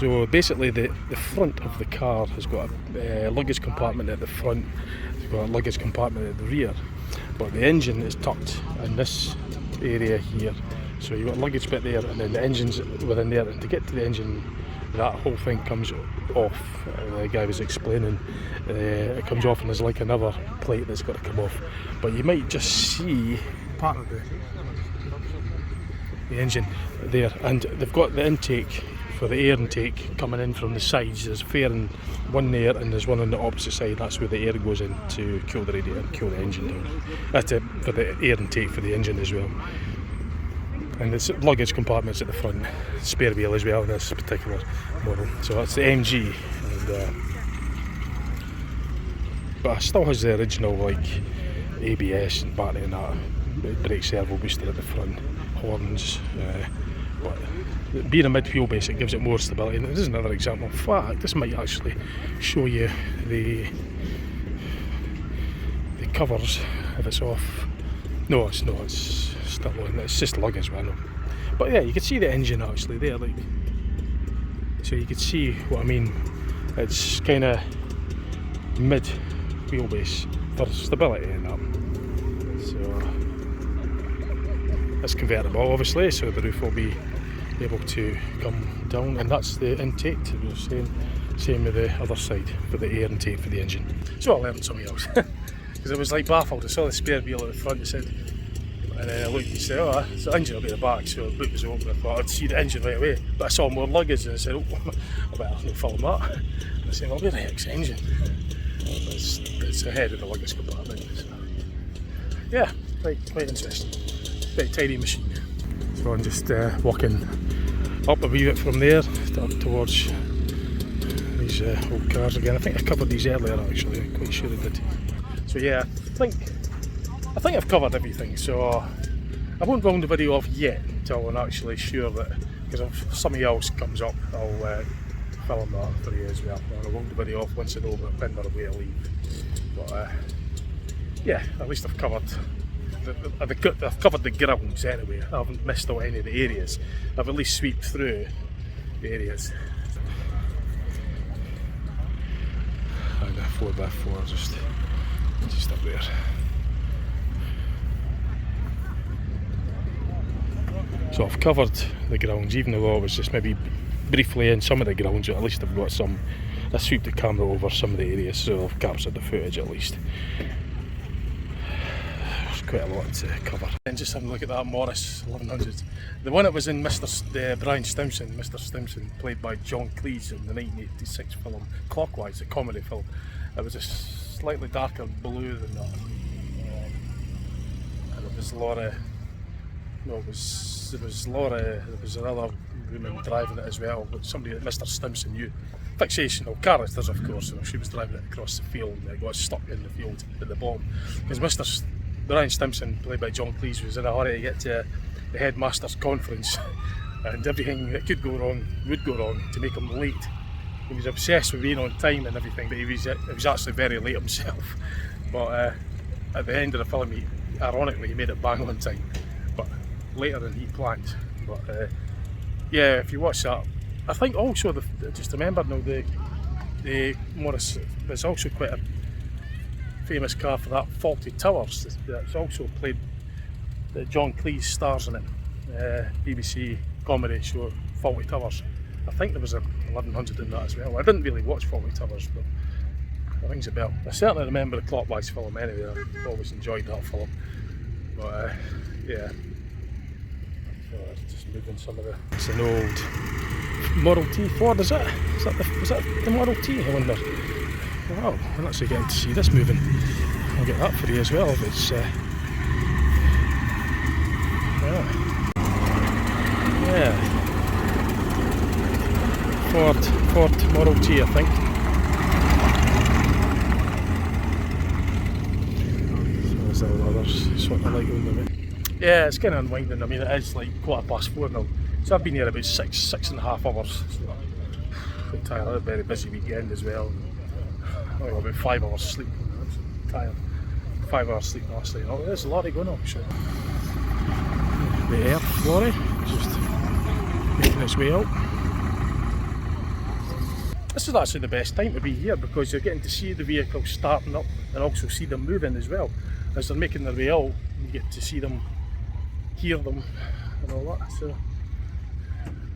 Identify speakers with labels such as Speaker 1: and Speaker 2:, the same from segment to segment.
Speaker 1: So basically the front of the car has got a luggage compartment at the front, it's got a luggage compartment at the rear, but the engine is tucked in this area here. So you've got a luggage bit there, and then the engine's within there, and to get to the engine, that whole thing comes off. The guy was explaining, it comes off and there's like another plate that's got to come off. But you might just see part of the engine there, and they've got the intake for the air intake coming in from the sides. There's a fairing one there, and there's one on the opposite side. That's where the air goes in to cool the radiator and cool the engine down. That's it for the air intake for the engine as well. And there's luggage compartments at the front, spare wheel as well in this particular model. So that's the MG, and, but it still has the original like ABS and battery and that, brake servo booster at the front, horns, but being a mid-wheel base, it gives it more stability. And this is another example. In fact, this might actually show you the covers if it's off. No, it's not. It's still on. It's just luggage, man. But yeah, you can see the engine actually there, like. So you can see what I mean. It's kind of mid wheelbase for stability and that. So it's convertible, obviously, so the roof will be able to come down, and that's the intake. To the same with the other side for the air intake for the engine. So I learned something else. Because I was like baffled. I saw the spare wheel at the front, it said, and then I looked and said, oh, so the engine will be at the back. So the boot was open. I thought I'd see the engine right away, but I saw more luggage, and I said, oh, I better not film that. And I said, well, where the heck's the engine? It's ahead of the luggage compartment. So, yeah, quite interesting. Very tidy machine. So I'm just walking up a wee bit from there up towards these old cars again. I think I covered these earlier actually. I'm quite sure I did. So yeah, I think I've covered everything, so I won't round the video off yet until I'm actually sure that, because if something else comes up, I'll film that for you as well. I'll round the video off once I know when they're away to leave. But yeah, at least I've covered the grounds anyway. I haven't missed out any of the areas. I've at least swept through the areas. And a 4x4 just up there. So I've covered the grounds, even though I was just maybe briefly in some of the grounds, but at least I've got some. I swept the camera over some of the areas, so I've captured the footage at least. There's quite a lot to cover. And just having a look at that Morris 1100. The one that was in Brian Stimson, Mr. Stimson, played by John Cleese in the 1986 film Clockwise, the comedy film. It was a slightly darker blue than that. And it was Laura. No, there was Laura. There was another woman driving it as well, but somebody that Mr. Stimson knew. Fictional characters, of course. You know, she was driving it across the field and it got stuck in the field at the bottom. Because Mr. Brian Stimson, played by John Cleese, was in a hurry to get to the headmaster's conference, and everything that could go wrong would go wrong to make him late. He was obsessed with being on time and everything, but he was actually very late himself. But at the end of the film, ironically, he made it bang on time, but later than he planned. But yeah, if you watch that, I think also just remember now the Morris is also quite a famous car for that Fawlty Towers. That's also played. John Cleese stars in it. BBC comedy show Fawlty Towers. I think there was a 1100 in that as well. I didn't really watch Fawlty Towers, but it rings a bell. I certainly remember the Clockwise film anyway. I always enjoyed that film. But yeah. So just moving some of the. It's an old Model T Ford, is that? Was that the Model T? I wonder. Wow, I'm actually getting to see this moving. I'll get that for you as well if it's. Yeah. Ford Model T, I think. So there's all others sort of like on the way. Yeah, it's kind of unwinding. I mean, it is like 4:15 now. So I've been here about six and a half hours. So quite tired. I had a very busy weekend as well. I got about 5 hours sleep. I'm tired. 5 hours sleep last night. Oh, there's a lorry going on. Sure. The Earth lorry just making its way out. This is actually the best time to be here because you're getting to see the vehicles starting up and also see them moving as well. As they're making their way out, you get to see them, hear them and all that. So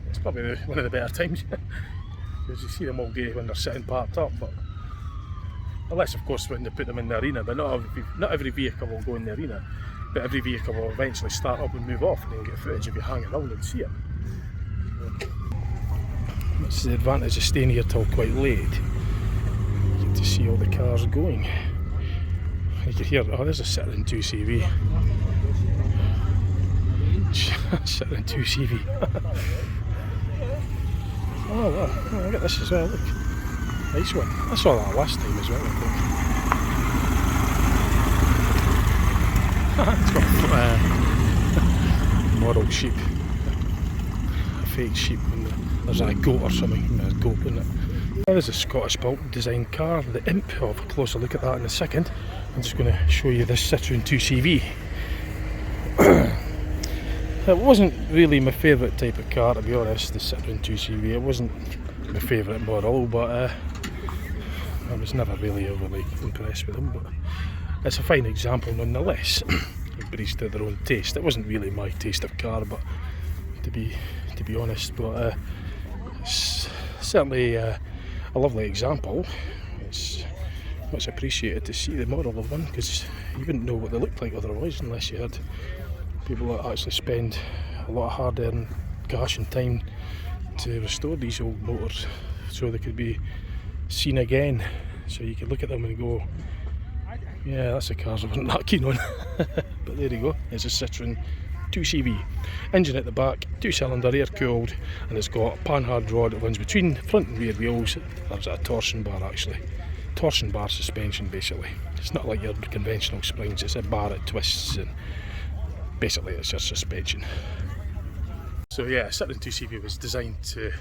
Speaker 1: it's probably one of the better times because you see them all day when they're sitting parked up. But unless of course when they put them in the arena, but not every vehicle will go in the arena, but every vehicle will eventually start up and move off, and you'll get footage of you hanging around and see it. That's the advantage of staying here till quite late. You get to see all the cars going. You can hear, oh, there's a Citroen 2CV. Citroen 2CV. Oh wow, oh, look at this as well, look. Nice one. I saw that last time as well, I think. It's got model sheep. A fake sheep. There's a goat or something, there's a goat in it. There's a Scottish built design car, the Imp. I'll have a closer look at that in a second. I'm just going to show you this Citroen 2CV. It wasn't really my favourite type of car, to be honest, the Citroen 2CV. It wasn't my favourite model, but I was never really overly impressed with them. But it's a fine example nonetheless. Everybody's to their own taste. It wasn't really my taste of car, but to be honest, but it's certainly a lovely example. It's much appreciated to see the model of one because you wouldn't know what they looked like otherwise unless you had people that actually spend a lot of hard-earned cash and time to restore these old motors so they could be seen again, so you could look at them and go, yeah, that's a car I wasn't that keen on. But there you go, it's a Citroen 2CV. Engine at the back, 2-cylinder, air-cooled, and it's got a panhard rod that runs between front and rear wheels. There's a torsion bar actually. Torsion bar suspension basically. It's not like your conventional springs, it's a bar that twists and basically it's just suspension. So yeah, Citroen 2CV was designed for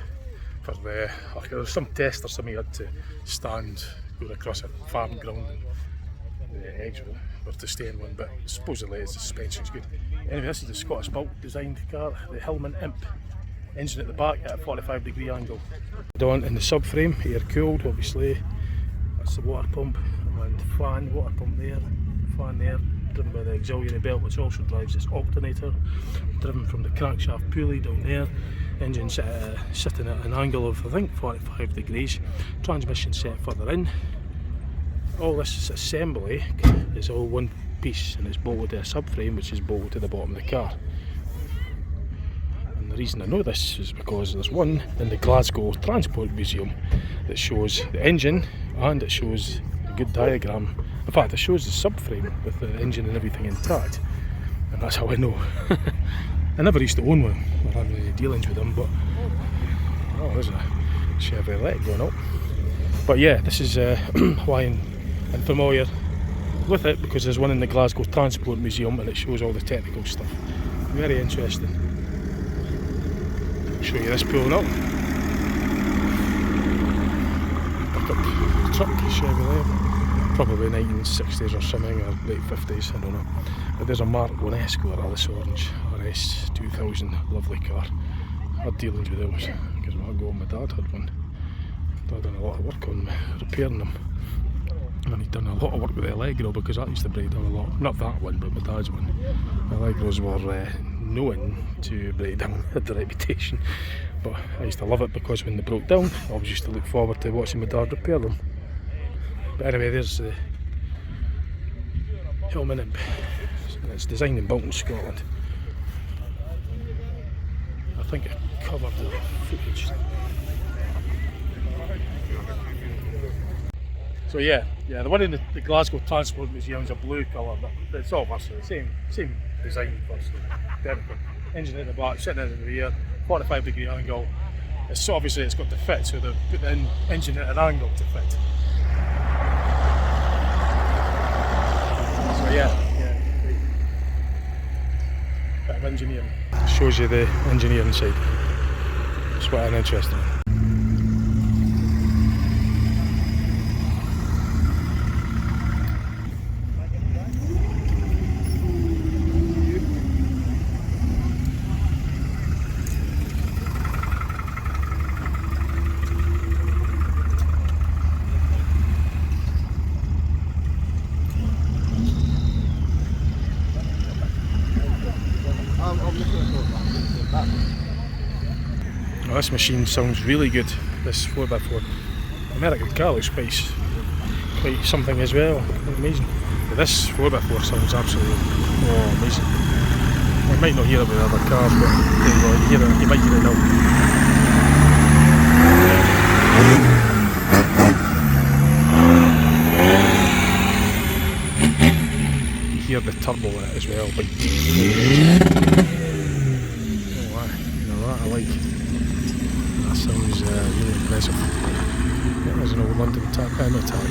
Speaker 1: there was some test or something you had to stand going across a farm ground and the eggs were to stay in one, but supposedly the suspension's good. Anyway, this is the Scottish built designed car, the Hillman Imp. Engine at the back at a 45-degree angle. On in the subframe, air cooled obviously. That's the water pump and fan, water pump there, fan there, driven by the auxiliary belt which also drives this alternator, driven from the crankshaft pulley down there. Engine sitting at an angle of I think 45 degrees, transmission set further in. All this assembly is all one piece and it's bolted to a subframe which is bolted to the bottom of the car. And the reason I know this is because there's one in the Glasgow Transport Museum that shows the engine and it shows a good diagram. In fact, it shows the subframe with the engine and everything intact, and that's how I know. I never used to own one or have any dealings with them, but oh, there's a Chevrolet going up. But yeah, this is why I'm familiar with it, because there's one in the Glasgow Transport Museum and it shows all the technical stuff. Very interesting. I'll show you this pulling up. Pickup truck, Chevrolet, probably 1960s or something, or late 50s, I don't know. But there's a Mark 1 Escort, Alice Orange, RS 2000, lovely car. I had dealings with those, because when I go, my dad had one. Dad done a lot of work on repairing them. And he'd done a lot of work with the Allegro because that used to break down a lot. Not that one, but my dad's one. The Allegros were known to break down, had the reputation. But I used to love it because when they broke down, I always used to look forward to watching my dad repair them. But anyway, there's the Hillman Imp. It's designed and built in Scotland. I think I covered the footage. So yeah, the one in the Glasgow Transport Museum is a blue colour, but it's all versatile, same design versatile. Identical. Engine at the back, sitting in the rear, 45-degree angle. It's obviously it's got to fit, so they've put the engine at an angle to fit. So yeah, great. Bit of engineering. Shows you the engineering side. That's what I'm interested in. this machine sounds really good. This 4x4 American car looks quite something as well. Amazing. But this 4x4 sounds absolutely amazing. You might not hear it with other cars, but you might hear it now. You hear the turbo in it as well. But that I like. That sounds really impressive. There's an old London taxi.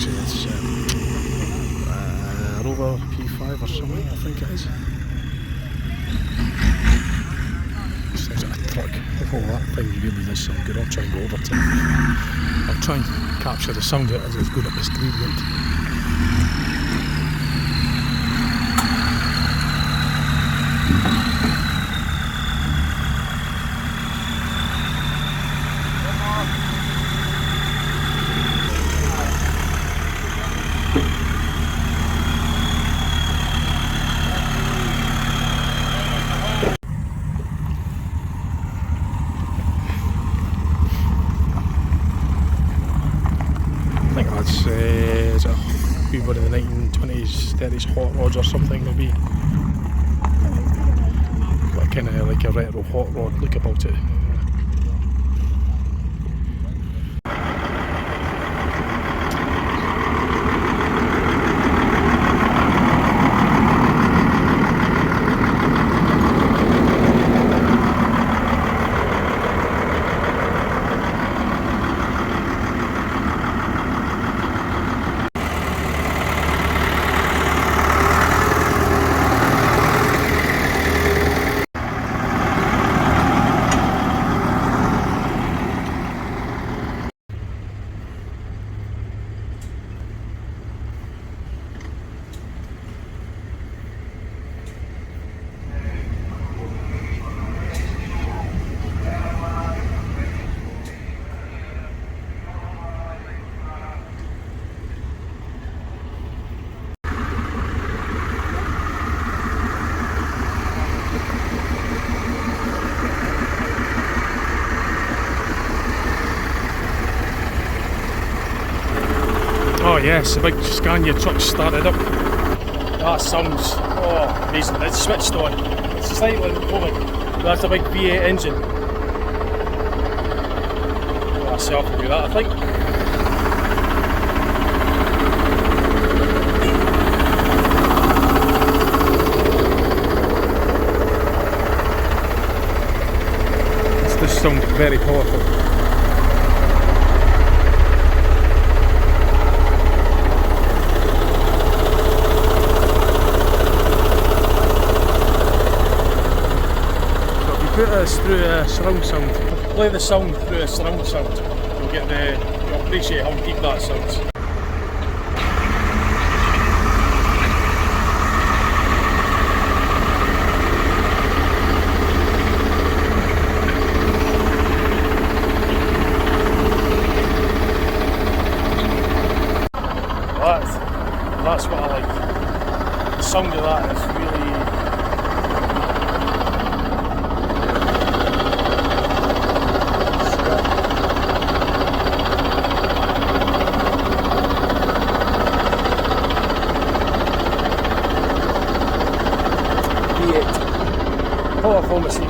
Speaker 1: It's Rover P5 or something, I think it is. Sounds like a truck. Oh, that thing really does sound good. I'll try and go over to it. I'll try and capture the sound of it as it's going up this gradient. I think that's is it one of the 1920s, 30s hot rods or something maybe. Got kind of like a retro hot rod look about it. Oh yes, the big Scania truck started up. That sounds amazing. It's switched on. It's slightly moving. That's a big V8 engine. Myself to do that, I think. This does sound very powerful. Put this through a surround sound. Play the sound through a surround sound. You'll appreciate how deep that sounds. That's what I like. The sound of that is really. Powerful machine.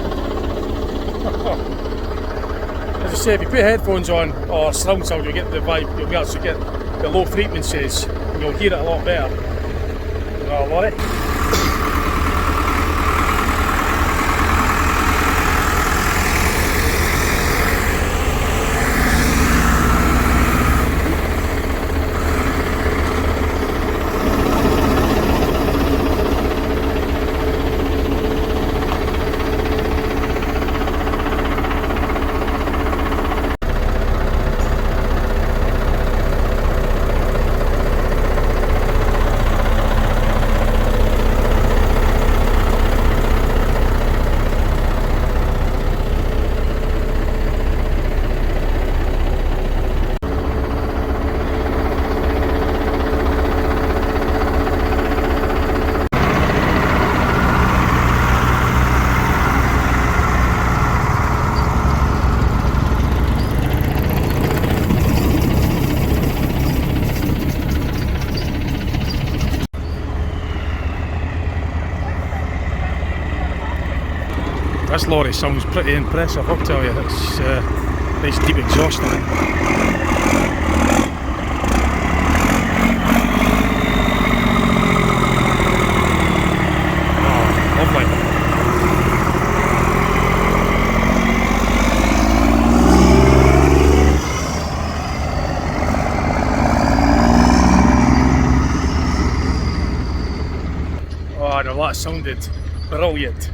Speaker 1: As I say, if you put headphones on or surround sound, you'll get the vibe, you'll actually get the low frequencies, and you'll hear it a lot better. A lorry. This lorry sounds pretty impressive, I'll tell you. It's nice deep exhaust on it. Oh, lovely. Oh no, that sounded brilliant.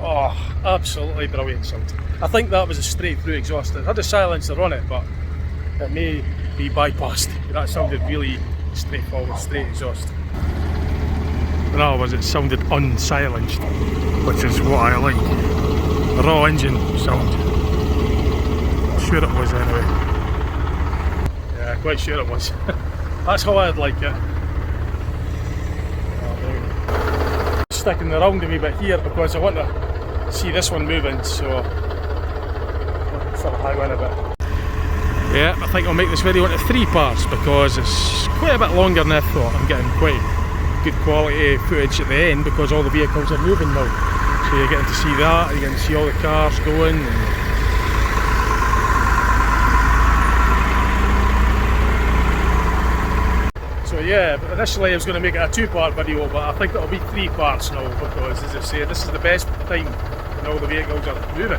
Speaker 1: Oh, absolutely brilliant sound. I think that was a straight through exhaust. It had a silencer on it, but it may be bypassed. That sounded really straightforward, straight exhaust. In other words, it sounded unsilenced, which is what I like. A raw engine sound. I'm sure it was anyway. Yeah, quite sure it was. That's how I'd like it. Sticking around a wee bit here because I want to see this one moving, so I'll sort of hang on a bit. Yeah, I think I'll make this video into 3 parts because it's quite a bit longer than I thought. I'm getting quite good quality footage at the end because all the vehicles are moving now. So you're getting to see that, you're getting to see all the cars going. So yeah, initially I was going to make it a 2-part video, but I think it'll be 3 parts now because, as I say, this is the best time when all the vehicles are moving.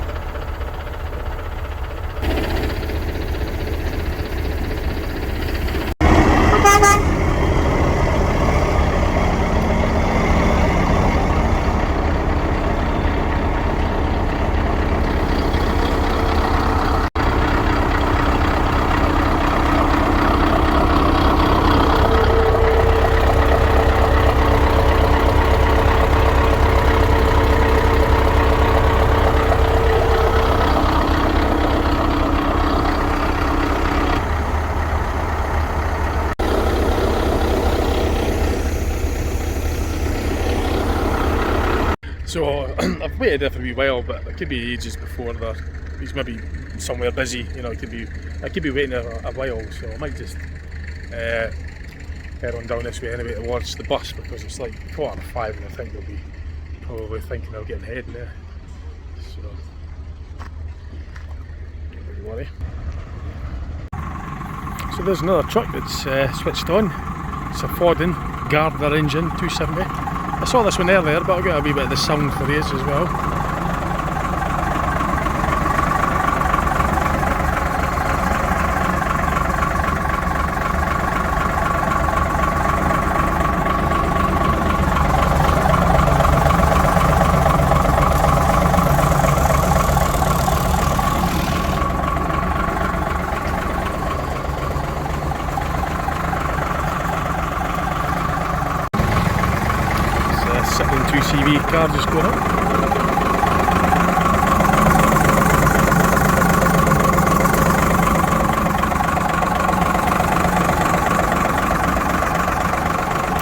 Speaker 1: So I've waited there for a wee while, but it could be ages before he's maybe somewhere busy. You know, I could be waiting a while, so I might just head on down this way anyway towards the bus because it's like 4:45 and I think they'll be probably thinking of getting heading there. So don't worry. So there's another truck that's switched on. It's a Fordin Gardner engine 270. I saw this one earlier, but I'll get a wee bit of the sound for these as well. Sitting 2CV car just going up.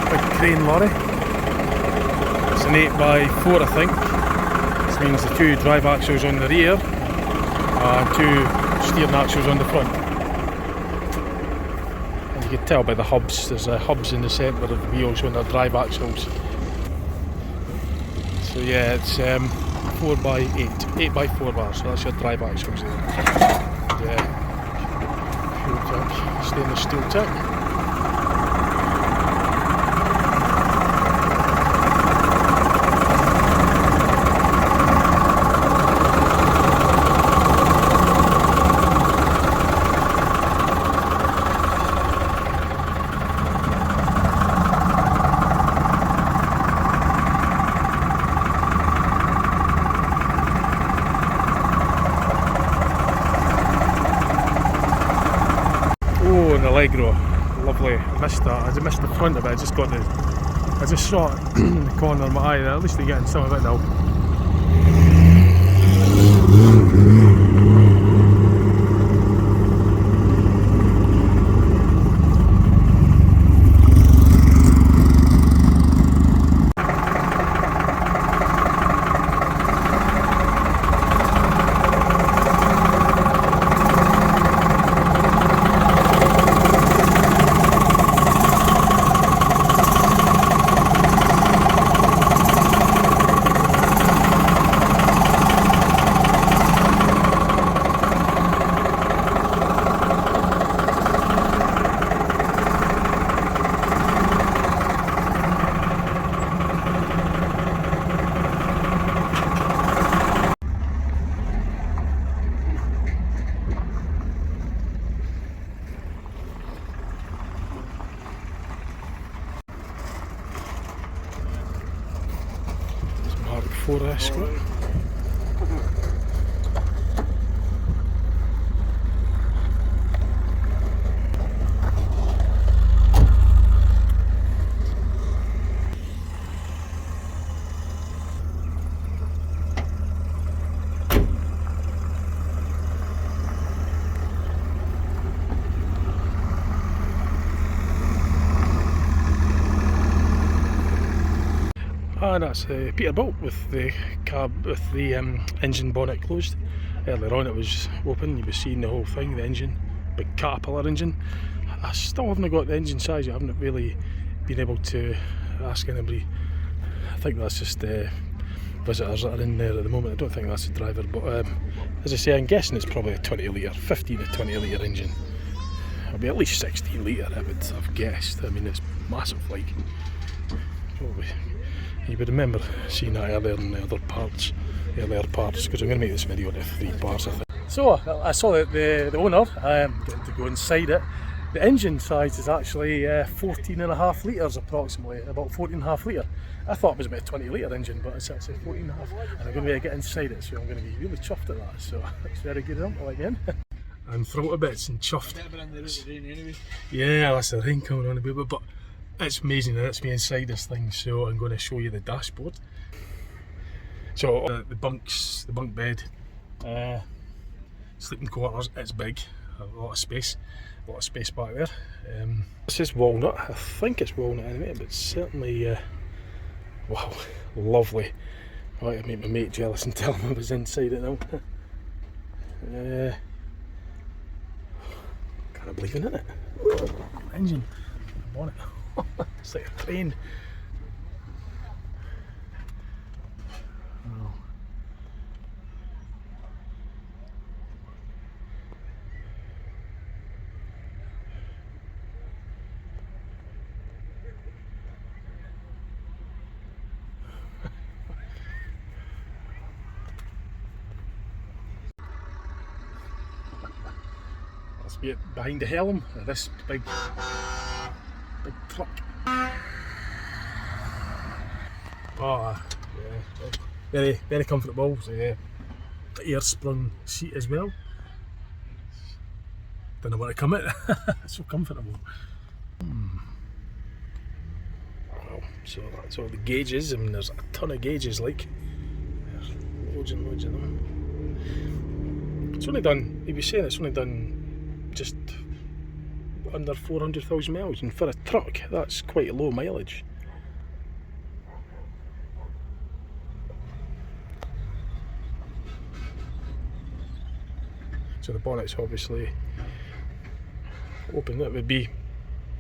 Speaker 1: Big crane lorry. It's an 8x4 I think. This means the 2 drive axles on the rear and 2 steering axles on the front. And you can tell by the hubs, there's hubs in the centre of the wheels on the drive axles. So yeah, it's 4x8, 8x4 bars, so that's your drive axles there. Yeah, fuel tank, stainless steel tank. Allegro, lovely. I missed that. I just missed the front of it. I just saw it in the corner of my eye there. At least they're getting some of it now. for Scone. And that's Peterbilt with the cab, with the engine bonnet closed. Earlier on it was open, you were seeing the whole thing, the engine, big Caterpillar engine. I still haven't got the engine size, I haven't really been able to ask anybody. I think that's just visitors that are in there at the moment. I don't think that's the driver, but as I say, I'm guessing it's probably a 20 litre, 15 to 20 litre engine. It'll be at least 16 litre, I would have guessed. I mean, it's massive, like. Probably. You would remember seeing that earlier in the other parts, because I'm going to make this video into 3 parts, I think. So I saw the owner, I'm getting to go inside it. The engine size is actually 14.5 litres approximately, about 14.5 litre. I thought it was about a 20 litre engine, but it's actually 14.5, and I'm going to be able to get inside it, so I'm going to be really chuffed at that, so it's very good, I like it. I'm thrilled to bits and chuffed. Yeah, that's the rain coming on a bit, but it's amazing that it's me inside this thing, so I'm going to show you the dashboard. So the bunk bed, sleeping quarters, it's big, a lot of space back there. This is walnut, I think it's walnut anyway, but certainly, wow, lovely. Right, I make my mate jealous and tell him I was inside it now. Can't believe in it. Engine, bonnet. It's like a train. Oh. That's it behind the helm of this big truck. Oh, yeah, very, very comfortable. So, yeah, air sprung seat as well. Don't know where to come at. It's so comfortable. Well, so that's all the gauges. I mean, there's a ton of gauges. Like, there's loads and loads of them. It's only done. He was saying it's only done just under 400,000 miles, and for a truck, that's quite a low mileage. So the bonnet's obviously open. That would be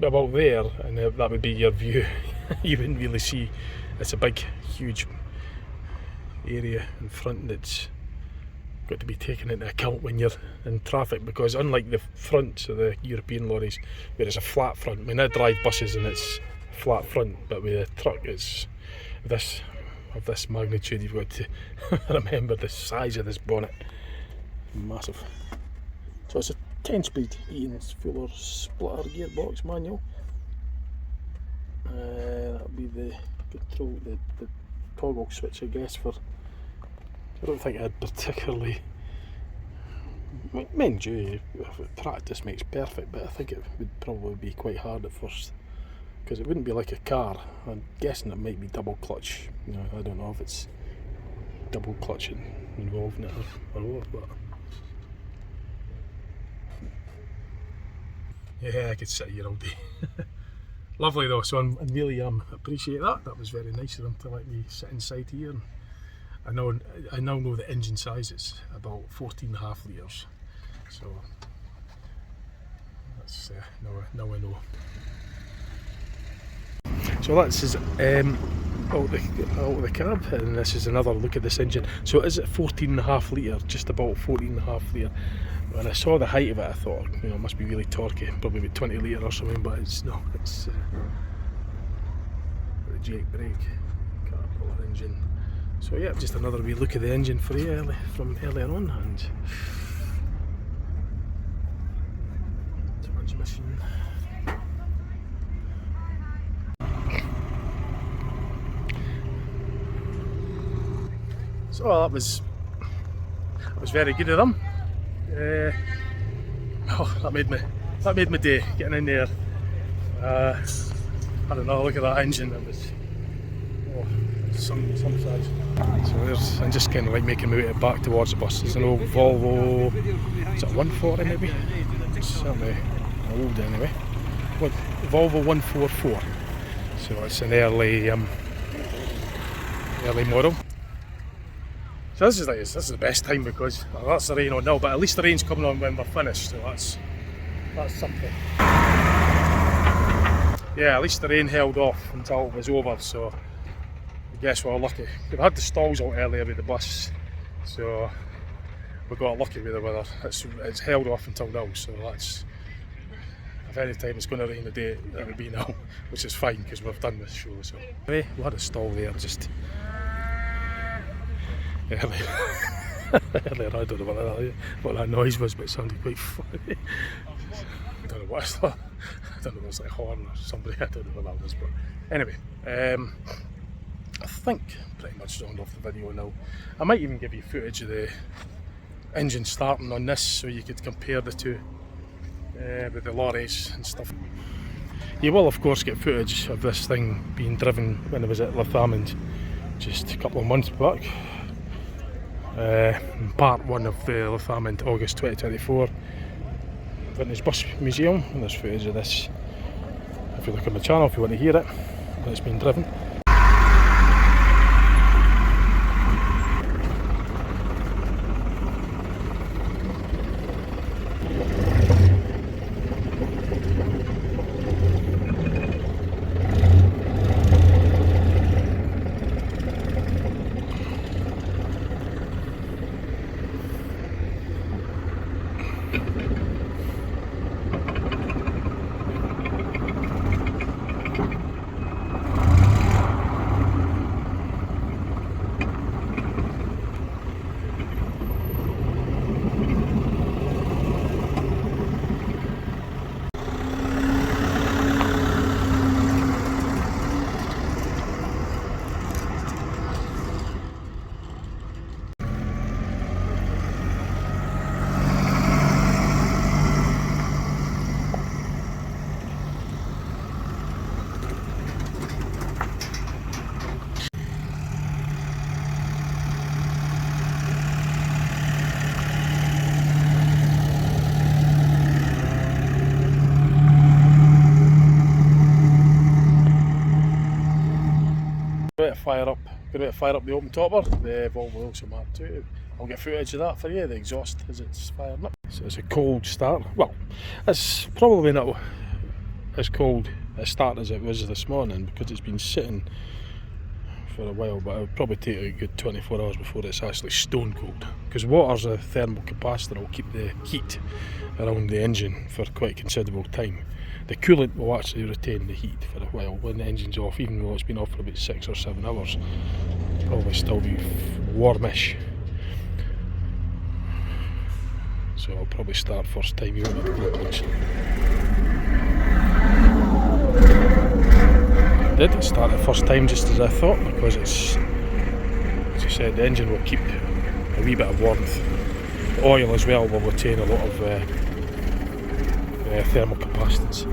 Speaker 1: about there, and that would be your view. You wouldn't really see. It's a big, huge area in front that's got to be taken into account when you're in traffic, because unlike the fronts of the European lorries, where it's a flat front, I mean, I drive buses and it's flat front, but with a truck it's of this magnitude. You've got to remember the size of this bonnet. Massive. So it's a 10-speed Fuller splitter gearbox manual. That'll be the control, the toggle switch, I guess. For I don't think I'd particularly. Mind you, practice makes perfect, but I think it would probably be quite hard at first, because it wouldn't be like a car. I'm guessing it might be double clutch. You know, I don't know if it's double clutching involved in it or what, but. Yeah, I could sit here all day. Lovely though, so I really appreciate that. That was very nice of them to let me sit inside here. And I now know the engine size is about 14.5 litres. So that's now I know. So that's his out of the cab, and this is another look at this engine. So is it 14.5 litre, just about 14.5 litre. When I saw the height of it, I thought, you know, it must be really torquey, probably about 20 litre or something, but it's no, it's the Jake brake, Caterpillar engine. So yeah, just another wee look at the engine for you from earlier on, and transmission. So that was very good of them. Oh, that made my day getting in there. I don't know, look at that engine. It was some size. So I'm just kind of like making my way back towards the bus. There's an old Volvo, is it 140 maybe? It's certainly old anyway. Volvo 144. So it's an early model. So this is the best time because that's the rain on now, but at least the rain's coming on when we're finished, so that's something. Yeah, at least the rain held off until it was over, so I guess we're lucky. We had the stalls out earlier with the bus, so we got lucky with the weather. It's held off until now, so that's, if any time it's going to rain today, it'll be now, which is fine because we've done this show. So anyway, we had a stall there just earlier. I don't know what that noise was, but it sounded quite funny. I don't know what it's like. I don't know if it was like a horn or somebody. I don't know what that was, but anyway, I think pretty much round off the video now. I might even give you footage of the engine starting on this so you could compare the two with the lorries and stuff. You will of course get footage of this thing being driven when I was at Lothamond just a couple of months back. Part 1 of the Lothamond August 2024 Vintage Bus Museum, and there's footage of this if you look at my channel if you want to hear it when it's been driven. Going to fire up the open topper, the Volvo Mark II. I'll get footage of that for you, the exhaust as it's firing up. So it's a cold start. Well, it's probably not as cold a start as it was this morning because it's been sitting for a while, but it'll probably take a good 24 hours before it's actually stone cold. Because water's a thermal capacitor, it will keep the heat around the engine for quite a considerable time. The coolant will actually retain the heat for a while when the engine's off, even though it's been off for about 6 or 7 hours. It'll probably still be warmish. So I'll probably start first time out with the globals. It started first time just as I thought, because it's, as I said, the engine will keep a wee bit of warmth. The oil as well will retain a lot of thermal capacitance.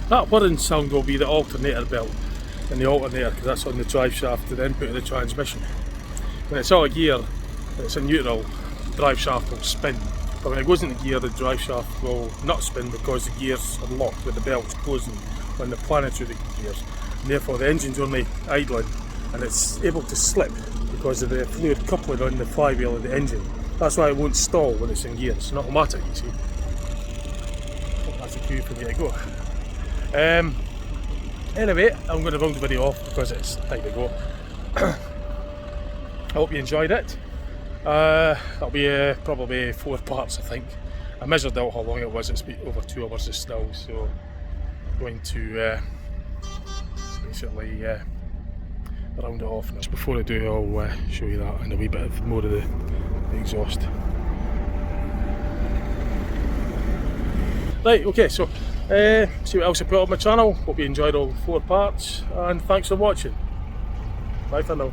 Speaker 1: That whirring sound will be the alternator belt in the alternator, because that's on the drive shaft to the input of the transmission. When it's out of gear, it's in neutral, the drive shaft will spin. But when it goes into gear, the drive shaft will not spin because the gears are locked with the belts closing when they're planning through the gears. And therefore the engine's only idling and it's able to slip because of the fluid coupling on the flywheel of the engine. That's why it won't stall when it's in gear. It's not automatic, you see. That's a cue for me to go. Anyway, I'm going to round the video off because it's time to go. I hope you enjoyed it. That'll be probably 4 parts, I think. I measured out how long it was. It's been over 2 hours just now, so I'm going to basically round it off. Just before I do, I'll show you that and a wee bit of more of the exhaust. Right, okay, so see what else I put on my channel. Hope you enjoyed all 4 parts, and thanks for watching. Bye for now.